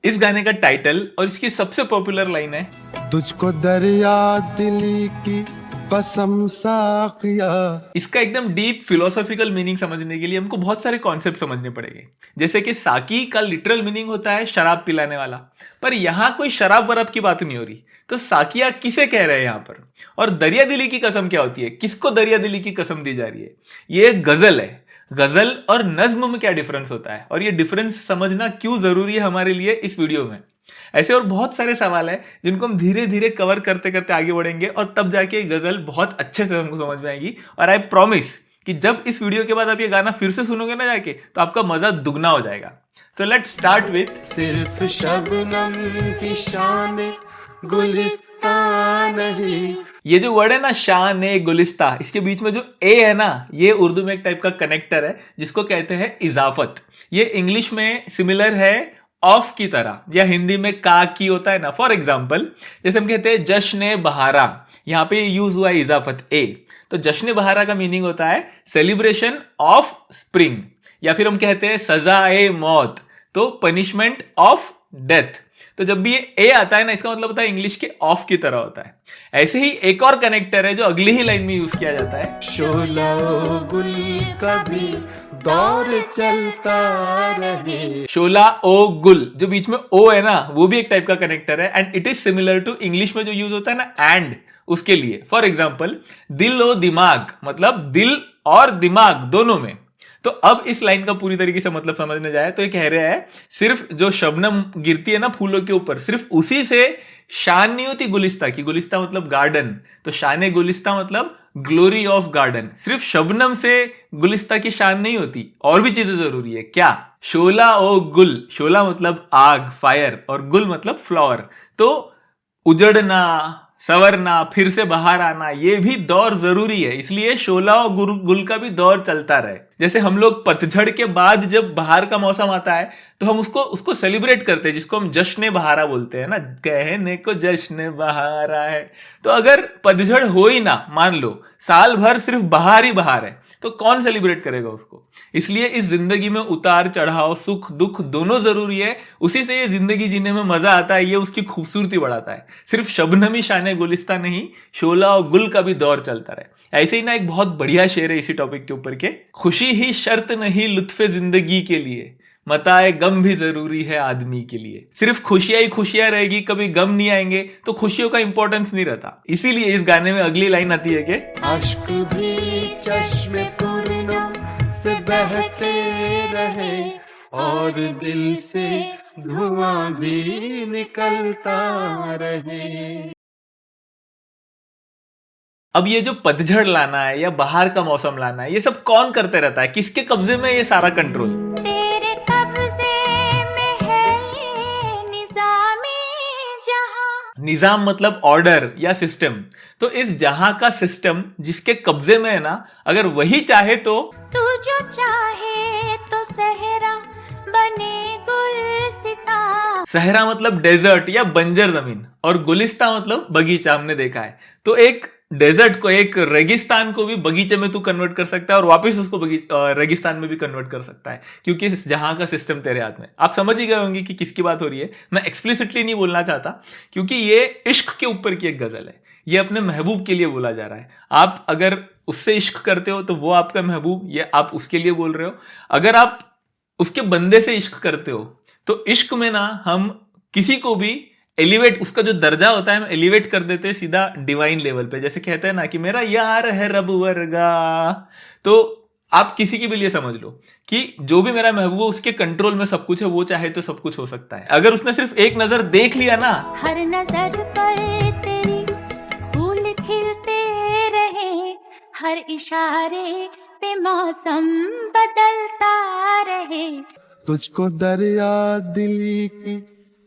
इस गाने का टाइटल और इसकी सबसे पॉपुलर लाइन है, तुझको दरिया दिली की कसम साकिया। इसका एकदम डीप फिलोसॉफिकल मीनिंग समझने के लिए हमको बहुत सारे कॉन्सेप्ट समझने पड़ेंगे। जैसे कि साकी का लिटरल मीनिंग होता है शराब पिलाने वाला, पर यहाँ कोई शराब वराब की बात नहीं हो रही। तो साकिया किसे कह रहे हैं यहाँ पर, और दरिया दिली की कसम क्या होती है, किसको दरिया दिली की कसम दी जा रही है। ये एक गजल है। गजल और नज्म में क्या डिफरेंस होता है, और ये डिफरेंस समझना क्यों जरूरी है हमारे लिए इस वीडियो में। ऐसे और बहुत सारे सवाल है जिनको हम धीरे धीरे कवर करते करते आगे बढ़ेंगे, और तब जाके गजल बहुत अच्छे से हमको समझ में आएगी। और आई प्रॉमिस कि जब इस वीडियो के बाद आप ये गाना फिर से सुनोगे ना जाके, तो आपका मजा दुगना हो जाएगा। सो लेट्स स्टार्ट विथ सिर्फ शबनम की शान गुलिस्तान नहीं। ये जो वर्ड है ना, शान ए गुलिस्ता, इसके बीच में जो ए है ना, ये उर्दू में एक टाइप का कनेक्टर है जिसको कहते हैं इजाफत। ये इंग्लिश में सिमिलर है ऑफ की तरह, या हिंदी में का की होता है ना। फॉर एग्जाम्पल, जैसे हम कहते हैं जश्न बहारा, यहाँ पे यूज हुआ है इजाफत ए। तो जश्न बहारा का मीनिंग होता है सेलिब्रेशन ऑफ स्प्रिंग, या फिर हम कहते हैं सजा ए मौत, तो पनिशमेंट ऑफ डेथ। तो जब भी ये ए आता है ना, इसका मतलब होता है इंग्लिश के ऑफ की तरह होता है। ऐसे ही एक और कनेक्टर है जो अगली ही लाइन में यूज किया जाता है, शोला गुल का भी दौर चलता रहे। शोला ओ गुल, जो बीच में ओ है ना, वो भी एक टाइप का कनेक्टर है, and it is similar to English में जो यूज होता है ना एंड, उसके लिए। फॉर एग्जाम्पल, दिल ओ दिमाग, मतलब दिल और दिमाग दोनों में। तो अब इस लाइन का पूरी तरीके से मतलब समझने जाए तो ये कह रहा है सिर्फ जो शबनम गिरती है ना फूलों के ऊपर, सिर्फ उसी से शान नहीं होती गुलिस्ता की। गुलिस्ता मतलब गार्डन, तो शान गुलिस्ता मतलब ग्लोरी ऑफ गार्डन। सिर्फ शबनम से गुलिस्ता की शान नहीं होती, और भी चीजें जरूरी है। क्या? शोला ओ गुल, शोला मतलब आग, फायर, और गुल मतलब फ्लावर। तो उजड़ना, सवरना, फिर से बाहर आना, ये भी दौर जरूरी है। इसलिए शोला और गुल का भी दौर चलता रहे। जैसे हम लोग पतझड़ के बाद जब बाहर का मौसम आता है तो हम उसको सेलिब्रेट करते हैं, जिसको हम जश्न बहारा बोलते हैं ना, कहने को जश्न बहारा है। तो अगर पतझड़ हो ही ना, मान लो साल भर सिर्फ बाहर ही बाहर है, तो कौन सेलिब्रेट करेगा उसको। इसलिए इस जिंदगी में उतार चढ़ाव, सुख दुख दोनों जरूरी है। उसी से ये जिंदगी जीने में मजा आता है, ये उसकी खूबसूरती बढ़ाता है। सिर्फ शबनमी शान गुलिस्ता नहीं, शोला और गुल का भी दौर चलता रहे। ऐसे ही ना एक बहुत बढ़िया शेर है इसी टॉपिक के ऊपर के, खुशी ही शर्त नहीं लुत्फे जिंदगी के लिए, मताए गम भी जरूरी है आदमी के लिए। सिर्फ खुशियां ही खुशियां रहेगी, कभी गम नहीं आएंगे, तो खुशियों का इंपॉर्टेंस नहीं रहता। इसीलिए इस गाने में अगली लाइन आती है कि अश्क भी चश्मे पूर्णों से बहते रहे और दिल से धुआं भी निकलता रहे। अब ये जो पतझड़ लाना है या बाहर का मौसम लाना है, ये सब कौन करते रहता है, किसके कब्जे में ये सारा कंट्रोल? तेरे कब्जे में है ये निजामी जहां। निजाम मतलब ऑर्डर या सिस्टम। तो इस जहां का सिस्टम जिसके कब्जे में है ना, अगर वही चाहे तो तू जो चाहे तो सहरा बने गुलसिता। सहरा मतलब डेजर्ट या बंजर जमीन, और गुलिस्ता मतलब बगीचा, हमने देखा है। तो एक डेजर्ट को, एक रेगिस्तान को भी बगीचे में तू कन्वर्ट कर सकता है, और वापस उसको रेगिस्तान में भी कन्वर्ट कर सकता है, क्योंकि इस जहां का सिस्टम तेरे हाथ में। आप समझ ही गए होंगे कि किसकी बात हो रही है। मैं एक्सप्लिसिटली नहीं बोलना चाहता, क्योंकि ये इश्क के ऊपर की एक गजल है। ये अपने महबूब के लिए बोला जा रहा है। आप अगर उससे इश्क करते हो तो वो आपका महबूब, ये आप उसके लिए बोल रहे हो। अगर आप उसके बंदे से इश्क करते हो तो इश्क में ना हम किसी को भी एलिवेट, उसका जो दर्जा होता है हम एलिवेट कर देते हैं सीधा डिवाइन लेवल पे। जैसे कहते हैं ना कि मेरा यार है रब वर्गा, तो आप किसी के भी लिए समझ लो कि जो भी मेरा महबूब है उसके कंट्रोल में सब कुछ है, वो चाहे तो सब कुछ हो सकता है। अगर उसने सिर्फ एक नजर देख लिया ना, हर नजर पर तेरी फूल खिलते रहे, हर इशारे पे मौसम बदलता रहे। तुझको दरिया दिली की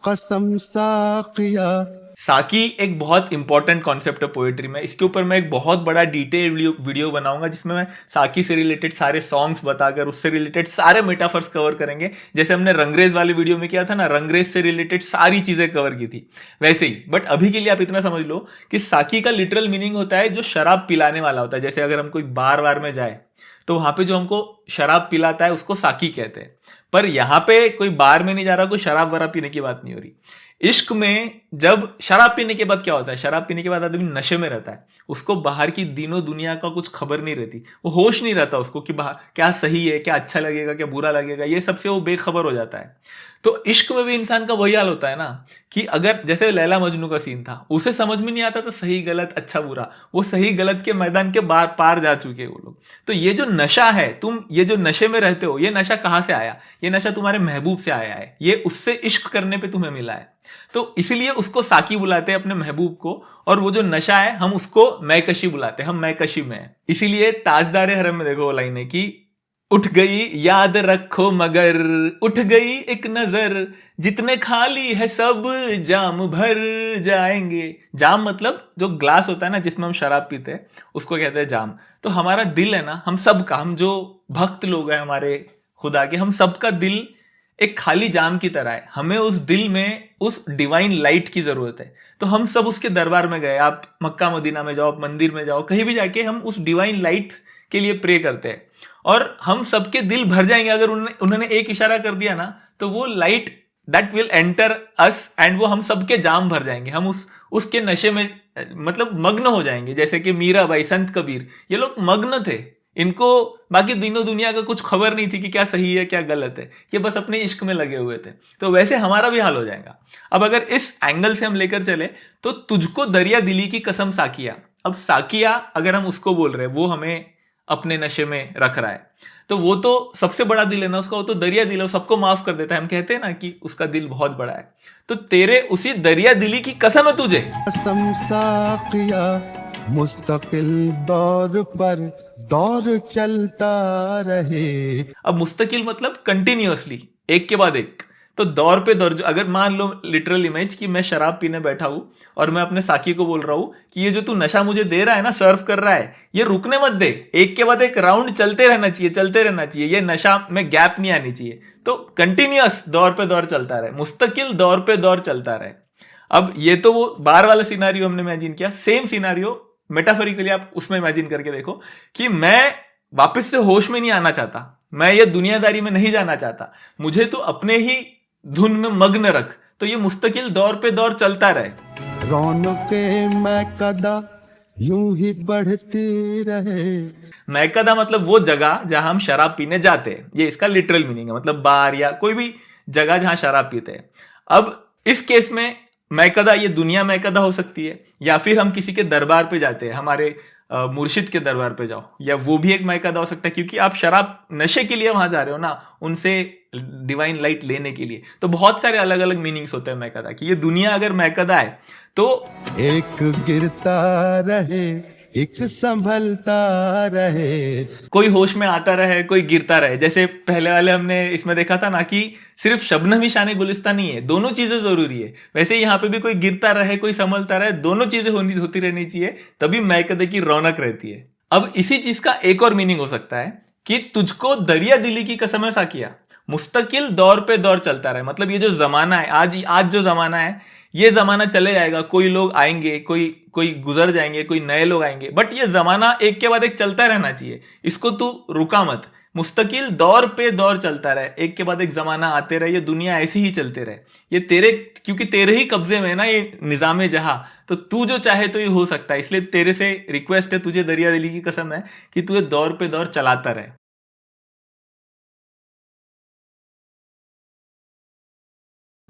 कसम साकिया। साकी एक बहुत इंपॉर्टेंट कॉन्सेप्ट है पोएट्री में। इसके ऊपर मैं एक बहुत बड़ा डिटेल वीडियो बनाऊंगा, जिसमें मैं साकी से रिलेटेड सारे सॉन्ग्स बताकर उससे रिलेटेड सारे मेटाफर्स कवर करेंगे। जैसे हमने रंगरेज वाले वीडियो में किया था ना, रंगरेज से रिलेटेड सारी चीजें कवर की थी, वैसे ही। बट अभी के लिए आप इतना समझ लो कि साकी का लिटरल मीनिंग होता है जो शराब पिलाने वाला होता है। जैसे अगर हम कोई बार में जाए तो वहां पे जो हमको शराब पिलाता है उसको साकी कहते हैं। पर यहाँ पे कोई बार में नहीं जा रहा, कोई शराब वराब पीने की बात नहीं हो रही। इश्क में जब शराब पीने के बाद क्या होता है, शराब पीने के बाद आदमी नशे में रहता है, उसको बाहर की दीनों दुनिया का कुछ खबर नहीं रहती, वो होश नहीं रहता उसको कि बाहर क्या सही है, क्या अच्छा लगेगा, क्या बुरा लगेगा, ये सबसे वो बेखबर हो जाता है। तो इश्क में भी इंसान का वही हाल होता है ना, कि अगर जैसे लैला मजनू का सीन था, उसे समझ में नहीं आता था सही गलत अच्छा बुरा, वो सही गलत के मैदान के बार पार जा चुके हैं वो लोग। तो ये जो नशा है, तुम ये जो नशे में रहते हो, ये नशा कहाँ से आया? ये नशा तुम्हारे महबूब से आया है, ये उससे इश्क करने पे तुम्हें मिला है। तो इसीलिए उसको साकी बुलाते हैं अपने महबूब को, और वो जो नशा है हम उसको मैकशी बुलाते हैं, हम मैकशी में हैं। इसीलिए ताजदारे हरम में देखो वो लाइन है कि उठ गई याद रखो मगर, उठ गई एक नजर, जितने खाली है सब जाम भर जाएंगे। जाम मतलब जो ग्लास होता है ना जिसमें हम शराब पीते हैं, उसको कहते हैं जाम। तो हमारा दिल है ना, हम सब का, हम जो भक्त लोग हैं हमारे खुदा के, हम सबका दिल एक खाली जाम की तरह है। हमें उस दिल में उस डिवाइन लाइट की जरूरत है। तो हम सब उसके दरबार में गए, आप मक्का मदीना में जाओ, मंदिर में जाओ, कहीं भी जाके हम उस डिवाइन लाइट के लिए प्रे करते हैं, और हम सबके दिल भर जाएंगे अगर उन्होंने एक इशारा कर दिया ना, तो वो light that will enter us, and वो हम सबके जाम भर जाएंगे, हम उसके नशे में मतलब मग्न हो जाएंगे। जैसे कि मीराबाई, संत कबीर, ये लोग मग्न थे, इनको बाकी दिनों दुनिया का कुछ खबर नहीं थी कि क्या सही है क्या गलत है, ये बस अपने इश्क में लगे हुए थे। तो वैसे हमारा भी हाल हो जाएगा। अब अगर इस एंगल से हम लेकर चले तो तुझको दरिया दिली की कसम साकिया। अब साकिया अगर हम उसको बोल रहे हैं, वो हमें अपने नशे में रख रहा है, तो वो तो सबसे बड़ा दिल है ना उसका, वो तो दरिया दिल है, वो सबको माफ कर देता है। हम कहते हैं ना कि उसका दिल बहुत बड़ा है। तो तेरे उसी दरिया दिली की कसम है तुझे। कसम साकिया मुस्तकिल दौर पर दौर चलता रहे। अब मुस्तकिल मतलब कंटिन्यूअसली, एक के बाद एक। तो दौर पे दौर, जो अगर मान लो लिटरल इमेज कि मैं शराब पीने बैठा हूं और मैं अपने साकी को बोल रहा हूं कि ये जो तू नशा मुझे दे रहा है ना, सर्व कर रहा है, ये रुकने मत दे, एक के बाद एक राउंड चलते रहना चाहिए, चलते रहना चाहिए, ये नशा में गैप नहीं आनी चाहिए। तो कंटिन्यूअस दौर पे दौर चलता रहे, मुस्तकिल दौर पे दौर चलता रहे। अब ये तो वो बार वाला सिनारियो हमने इमेजिन किया, सेम सिनारियो मेटाफोरिकली आप उसमें इमेजिन करके देखो कि मैं वापस से होश में नहीं आना चाहता, मैं ये दुनियादारी में नहीं जाना चाहता, मुझे तो अपने ही धुन में मग्न रख। तो ये मुस्तकिल दौर पे दौर चलता रहे। रौनके मैकदा यूं ही बढ़ती रहे। मैकदा मतलब वो जगह जहां हम शराब पीने जाते हैं, ये इसका लिटरल मीनिंग है, मतलब बार या कोई भी जगह जहां शराब पीते हैं। अब इस केस में मैकदा, ये दुनिया मैकदा हो सकती है, या फिर हम किसी के दरबार पे जाते हैं, हमारे मुर्शिद के दरबार पे जाओ, या वो भी एक मैकदा हो सकता है, क्योंकि आप शराब नशे के लिए वहां जा रहे हो ना, उनसे डिवाइन लाइट लेने के लिए। तो बहुत सारे अलग अलग मीनिंग्स होते हैं मैकदा की। ये दुनिया अगर मैकदा है तो एक गिरता रहे एक संभलता रहे, कोई होश में आता रहे कोई गिरता रहे। जैसे पहले वाले हमने इसमें देखा था ना कि सिर्फ शबनम ही शान गुलिस्ता नहीं है, दोनों चीजें जरूरी है। वैसे यहाँ पे भी कोई गिरता रहे कोई संभलता रहे, दोनों चीजें होती रहनी चाहिए, तभी मैकदे की रौनक रहती है। अब इसी चीज का एक और मीनिंग हो सकता है कि तुझको दरिया दिली की कसम है साकिया, मुस्तकिल दौर पे दौर चलता रहे। मतलब ये जो जमाना है, आज जो जमाना है, ये जमाना चले जाएगा, कोई लोग आएंगे, कोई गुजर जाएंगे, कोई नए लोग आएंगे, बट ये जमाना एक के बाद एक चलता रहना चाहिए, इसको तू रुका मत। मुस्तकिल दौर पे दौर चलता रहे, एक के बाद एक जमाना आते रहे, ये दुनिया ऐसी ही चलते रहे। ये तेरे, क्योंकि तेरे ही कब्जे में है ना ये निजामे जहां, तो तू जो चाहे तो ये हो सकता है। इसलिए तेरे से रिक्वेस्ट है, तुझे दरिया दिली की कसम है कि तुझे दौर पे दौर चलाता रहे।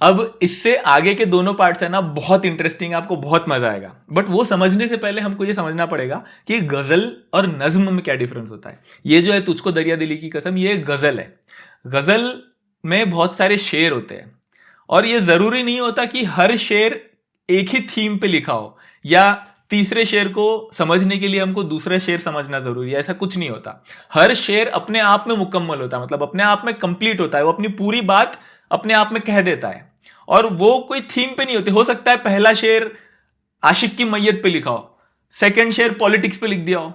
अब इससे आगे के दोनों पार्ट्स है ना बहुत इंटरेस्टिंग, आपको बहुत मजा आएगा। बट वो समझने से पहले हमको ये समझना पड़ेगा कि गजल और नज्म में क्या डिफरेंस होता है। ये जो है तुझको दरिया दिली की कसम, ये गजल है। गजल में बहुत सारे शेर होते हैं, और ये जरूरी नहीं होता कि हर शेर एक ही थीम पे लिखा हो, या तीसरे शेर को समझने के लिए हमको दूसरा शेर समझना जरूरी है, ऐसा कुछ नहीं होता। हर शेर अपने आप में मुकम्मल होता है, मतलब अपने आप में कंप्लीट होता है, वो अपनी पूरी बात अपने आप में कह देता है, और वो कोई थीम पे नहीं होती। हो सकता है पहला शेर आशिक की मैयत पे लिखा हो, सेकंड शेर पॉलिटिक्स पे लिख दिया हो,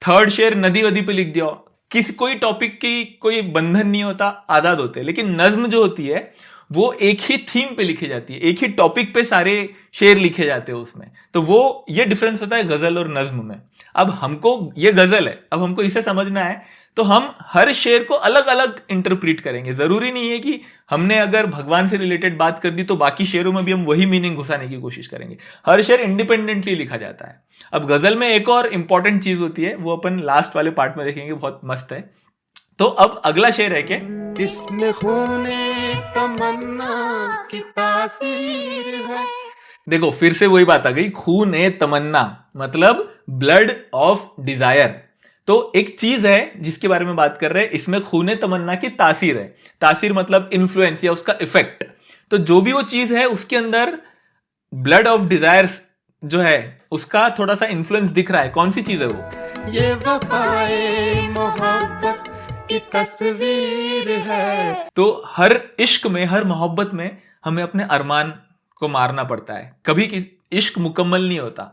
थर्ड शेर नदी वदी पे लिख दिया हो, कोई टॉपिक की कोई बंधन नहीं होता, आजाद होते हैं। लेकिन नज्म जो होती है वो एक ही थीम पे लिखी जाती है, एक ही टॉपिक पे सारे शेर लिखे जाते हैं उसमें। तो वो ये डिफरेंस होता है गजल और नज्म में। अब हमको ये गजल है, अब हमको इसे समझना है, तो हम हर शेर को अलग अलग इंटरप्रीट करेंगे। जरूरी नहीं है कि हमने अगर भगवान से रिलेटेड बात कर दी तो बाकी शेरों में भी हम वही मीनिंग घुसाने की कोशिश करेंगे। हर शेर इंडिपेंडेंटली लिखा जाता है। अब गजल में एक और इंपॉर्टेंट चीज होती है, वो अपन लास्ट वाले पार्ट में देखेंगे, बहुत मस्त है। तो अब अगला शेर है कि इसमें खूने तमन्ना की तासीर है। देखो फिर से वही बात आ गई, खून ए तमन्ना मतलब ब्लड ऑफ डिजायर। तो एक चीज है जिसके बारे में बात कर रहे हैं, इसमें खूने तमन्ना की तासीर है। तासीर मतलब इन्फ्लुएंस या उसका इफेक्ट। तो जो भी वो चीज है उसके अंदर ब्लड ऑफ डिजायर्स जो है उसका थोड़ा सा इन्फ्लुएंस दिख रहा है। कौन सी चीज है वो? ये वफाए मोहब्बत की तस्वीर है। तो हर इश्क में, हर मोहब्बत में हमें अपने अरमान को मारना पड़ता है। कभी इश्क मुकम्मल नहीं होता,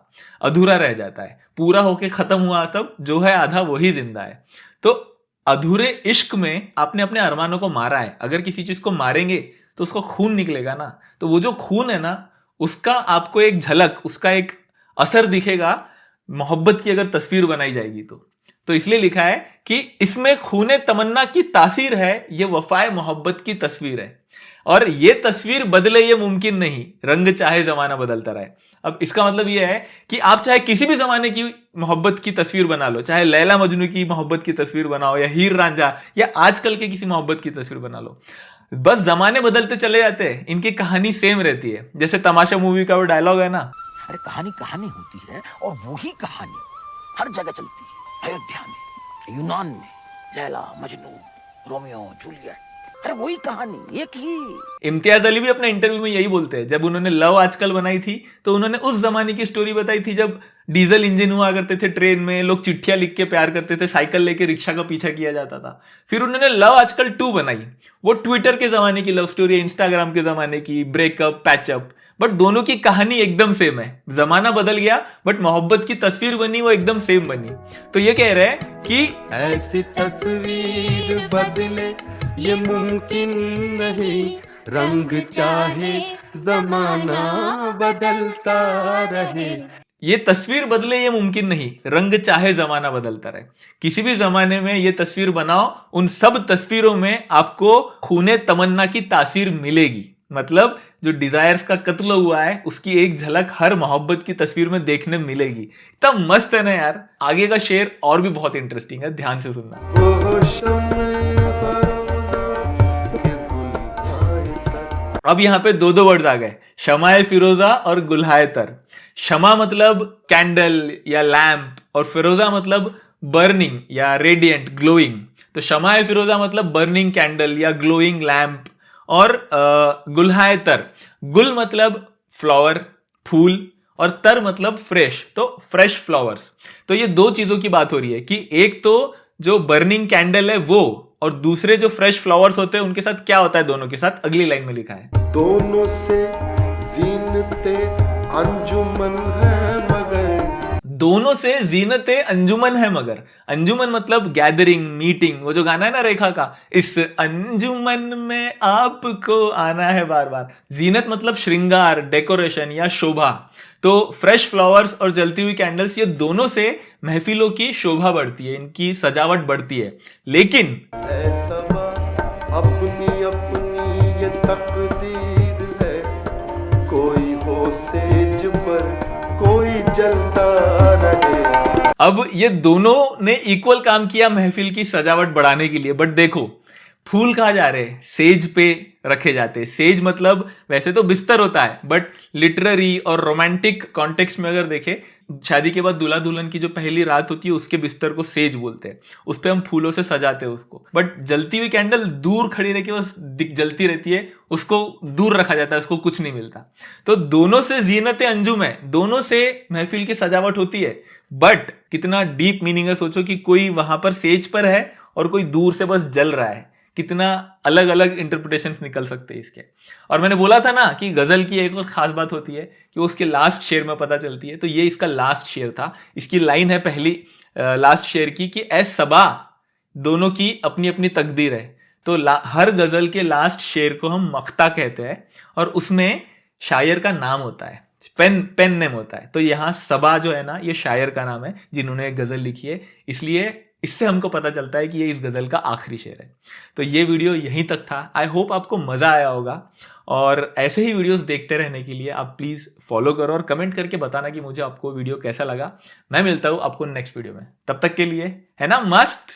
अधूरा रह जाता है। पूरा होके खत्म हुआ सब, जो है आधा वही जिंदा है। तो अधूरे इश्क में आपने अपने अरमानों को मारा है। अगर किसी चीज को मारेंगे तो उसका खून निकलेगा ना, तो वो जो खून है ना उसका आपको एक झलक, उसका एक असर दिखेगा मोहब्बत की अगर तस्वीर बनाई जाएगी तो इसलिए लिखा है कि इसमें खूने तमन्ना की तासीर है, ये वफाए मोहब्बत की तस्वीर है और ये तस्वीर बदले ये मुमकिन नहीं, रंग चाहे जमाना बदलता रहे। अब इसका मतलब ये है कि आप चाहे किसी भी जमाने की मोहब्बत की तस्वीर बना लो, चाहे लैला मजनू की मोहब्बत की तस्वीर बनाओ या हीर रांझा या आजकल के किसी मोहब्बत की तस्वीर बना लो, बस जमाने बदलते चले जाते हैं, इनकी कहानी सेम रहती है। जैसे तमाशा मूवी का वो डायलॉग है ना, अरे कहानी कहानी होती है और वही कहानी हर जगह चलती है। अयोध्या में, यूनान में, लैला मजनू, रोमियो जूलियट, अरे वही कहानी एक ही। इम्तियाज अली भी अपने इंटरव्यू में यही बोलते हैं। जब उन्होंने लव आजकल बनाई थी तो उन्होंने उस जमाने की स्टोरी बताई थी जब डीजल इंजन हुआ करते थे, ट्रेन में लोग चिट्ठियां लिख के प्यार करते थे, साइकिल लेके रिक्शा का पीछा किया जाता था। फिर उन्होंने लव आजकल 2 बनाई, वो ट्विटर के जमाने की लव स्टोरी है, इंस्टाग्राम के जमाने की, ब्रेकअप पैचअप, बट दोनों की कहानी एकदम सेम है। जमाना बदल गया बट मोहब्बत की तस्वीर बनी वो एकदम सेम बनी। तो ये कह रहे हैं कि ऐसी तस्वीर बदले ये मुमकिन नहीं, रंग चाहे जमाना बदलता रहे। ये तस्वीर बदले ये मुमकिन नहीं, रंग चाहे जमाना बदलता रहे। किसी भी जमाने में ये तस्वीर बनाओ, उन सब तस्वीरों में आपको खूने तमन्ना की तासीर मिलेगी। मतलब जो डिजायर्स का कत्ल हुआ है उसकी एक झलक हर मोहब्बत की तस्वीर में देखने मिलेगी। इतना मस्त है ना यार। आगे का शेर और भी बहुत इंटरेस्टिंग है, ध्यान से सुनना। वो शम्मे अब यहाँ पे 2 वर्ड्स आ गए, शमाए फिरोजा और गुल्हाए तर। शमा मतलब कैंडल या लैम्प और फिरोजा मतलब बर्निंग या रेडिएंट, ग्लोइंग। तो शमाए फिरोजा मतलब बर्निंग कैंडल या ग्लोइंग लैम्प और गुल्हाए तर, गुल मतलब फ्लावर, फूल, और तर मतलब फ्रेश, तो फ्रेश फ्लावर्स। तो ये 2 चीजों की बात हो रही है कि एक तो जो बर्निंग कैंडल है वो, और दूसरे जो फ्रेश फ्लावर्स होते हैं उनके साथ क्या होता है दोनों के साथ, अगली लाइन में लिखा है। दोनों से जीनते अंजुमन है मगर, दोनों से जीनते अंजुमन है मगर। अंजुमन मतलब गैदरिंग, मीटिंग। वो जो गाना है ना रेखा का, इस अंजुमन में आपको आना है बार बार। जीनत मतलब श्रृंगार, डेकोरेशन या शोभा। तो फ्रेश फ्लावर्स और जलती हुई कैंडल्स, ये दोनों से महफिलों की शोभा बढ़ती है, इनकी सजावट बढ़ती है। लेकिन ऐसा अपनी अपनी ये तकदीर है, कोई हो सेज पर कोई जलता रहे। अब ये दोनों ने इक्वल काम किया महफिल की सजावट बढ़ाने के लिए। बट देखो फूल कहाँ जा रहे हैं, सेज पे रखे जाते हैं। सेज मतलब वैसे तो बिस्तर होता है, बट लिटरेरी और रोमांटिक कॉन्टेक्स्ट में अगर देखे, शादी के बाद दूल्हा दुल्हन की जो पहली रात होती है उसके बिस्तर को सेज बोलते हैं। उस पे हम फूलों से सजाते हैं उसको। बट जलती हुई कैंडल दूर खड़ी रह के बस जलती रहती है, उसको दूर रखा जाता है, उसको कुछ नहीं मिलता। तो दोनों से जीनत अंजुम है, दोनों से महफिल की सजावट होती है। बट कितना डीप मीनिंग है, सोचो कि कोई वहां पर सेज पर है और कोई दूर से बस जल रहा है। कितना अलग अलग इंटरप्रिटेशन निकल सकते हैं इसके। और मैंने बोला था ना कि गजल की एक और खास बात होती है कि वो उसके लास्ट शेर में पता चलती है। तो ये इसका लास्ट शेर था। इसकी लाइन है पहली लास्ट शेर की कि ए सबा, दोनों की अपनी अपनी तकदीर है। तो हर गजल के लास्ट शेर को हम मक्ता कहते हैं और उसमें शायर का नाम होता है, पेन नेम होता है। तो यहाँ सबा जो है ना, ये शायर का नाम है जिन्होंने एक गजल लिखी है। इसलिए इससे हमको पता चलता है कि ये इस गज़ल का आखिरी शेर है। तो ये वीडियो यहीं तक था। आई होप आपको मज़ा आया होगा, और ऐसे ही वीडियोस देखते रहने के लिए आप प्लीज़ फॉलो करो और कमेंट करके बताना कि मुझे आपको वीडियो कैसा लगा। मैं मिलता हूँ आपको नेक्स्ट वीडियो में, तब तक के लिए है ना मस्त।